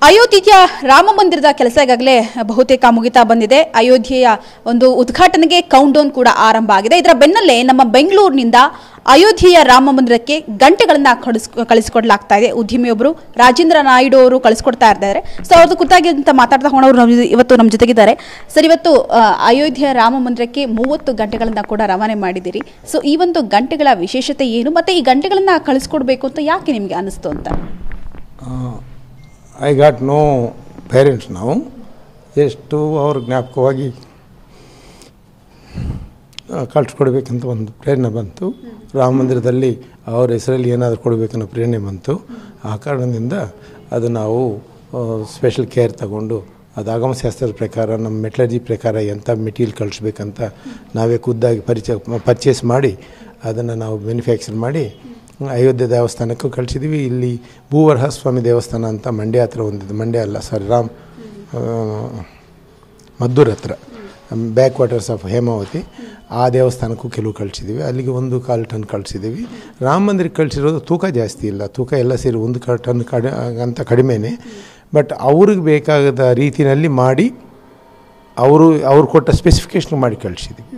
ಅಯೋಧ್ಯೆಯ ರಾಮ ಮಂದಿರದ ಕೆಲಸ ಈಗಾಗಲೇ ಬಹುತೇಕ ಮುಗಿತಾ ಬಂದಿದೆ. ಅಯೋಧ್ಯೆಯ ಒಂದು ಉದ್ಘಾಟನೆಗೆ ಕೌಂಟ್ ಡೌನ್ ಕೂಡ ಆರಂಭ ಆಗಿದೆ. ಇದರ ಬೆನ್ನಲ್ಲೇ ನಮ್ಮ ಬೆಂಗಳೂರಿನಿಂದ ಅಯೋಧ್ಯೆಯ ರಾಮ ಮಂದಿರಕ್ಕೆ ಗಂಟೆಗಳನ್ನ ಕಳಿಸಿಕೊಡಲಾಗ್ತಾ ಇದೆ. ಉದ್ಯಮಿಯೊಬ್ಬರು ರಾಜೇಂದ್ರ ನಾಯ್ಡು ಅವರು ಕಳಿಸಿಕೊಡ್ತಾ ಇದ್ದಾರೆ. ಸೊ ಅವ್ರದ್ದು ಕುರಿತಾಗಿ ಅಂತ ಮಾತಾಡ್ತಾ ಹೋಗೋರು ಇವತ್ತು ನಮ್ಮ ಜೊತೆಗಿದ್ದಾರೆ. ಸರ್, ಇವತ್ತು ಅಯೋಧ್ಯೆಯ ರಾಮ ಮಂದಿರಕ್ಕೆ 30 ಗಂಟೆಗಳನ್ನ ಕೂಡ ರವಾನೆ ಮಾಡಿದ್ದೀರಿ. ಸೊ ಈ ಒಂದು ಗಂಟೆಗಳ ವಿಶೇಷತೆ ಏನು, ಮತ್ತೆ ಈ ಗಂಟೆಗಳನ್ನ ಕಳಿಸ್ಕೊಡ್ಬೇಕು ಅಂತ ಯಾಕೆ ನಿಮಗೆ ಅನಿಸ್ತು ಅಂತ? ಐ ಗಾಟ್ ನೋ ಪೇರೆಂಟ್ಸ್ ನಾವು ಎಷ್ಟು ಅವ್ರ ಜ್ಞಾಪಕವಾಗಿ ಕಳಿಸ್ಕೊಡ್ಬೇಕಂತ ಒಂದು ಪ್ರೇರಣೆ ಬಂತು. ರಾಮ ಮಂದಿರದಲ್ಲಿ ಅವ್ರ ಹೆಸರಲ್ಲಿ ಏನಾದರೂ ಕೊಡಬೇಕನ್ನೋ ಪ್ರೇರಣೆ ಬಂತು. ಆ ಕಾರಣದಿಂದ ಅದು ನಾವು ಸ್ಪೆಷಲ್ ಕೇರ್ ತಗೊಂಡು ಅದು ಆಗಮಶಾಸ್ತ್ರದ ಪ್ರಕಾರ ನಮ್ಮ ಮೆಟಲರ್ಜಿ ಪ್ರಕಾರ ಎಂಥ ಮೆಟೀರಿಯಲ್ ಕಳಿಸ್ಬೇಕಂತ ನಾವೇ ಖುದ್ದಾಗಿ ಪರ್ಚೇಸ್ ಮಾಡಿ ಅದನ್ನು ನಾವು ಮ್ಯಾನುಫ್ಯಾಕ್ಚರ್ ಮಾಡಿ ಅಯೋಧ್ಯೆ ದೇವಸ್ಥಾನಕ್ಕೂ ಕಳಿಸಿದ್ದೀವಿ. ಇಲ್ಲಿ ಭೂವರಹ ಸ್ವಾಮಿ ದೇವಸ್ಥಾನ ಅಂತ ಮಂಡ್ಯ ಹತ್ರ ಒಂದಿದೆ, ಮಂಡ್ಯ ಅಲ್ಲ ಸಾರಿ ಮದ್ದೂರು ಹತ್ರ, ಬ್ಯಾಕ್ ವಾಟರ್ಸ್ ಆಫ್ ಹೇಮಾವತಿ, ಆ ದೇವಸ್ಥಾನಕ್ಕೂ ಕೆಲವು ಕಳಿಸಿದ್ದೀವಿ. ಅಲ್ಲಿಗೆ 1.25 ಟನ್ ಕಳಿಸಿದ್ದೀವಿ. ರಾಮ ಮಂದಿರಕ್ಕೆ ಕಳಿಸಿರೋದು ತೂಕ ಜಾಸ್ತಿ ಇಲ್ಲ, ತೂಕ ಎಲ್ಲ ಸೇರಿ 1 ಟನ್ ಅಂತ ಕಡಿಮೆನೇ. ಬಟ್ ಅವ್ರಿಗೆ ಬೇಕಾದ ರೀತಿಯಲ್ಲಿ ಮಾಡಿ ಅವ್ರು ಕೊಟ್ಟ ಸ್ಪೆಸಿಫಿಕೇಶನ್ ಮಾಡಿ ಕಳಿಸಿದ್ದೀವಿ.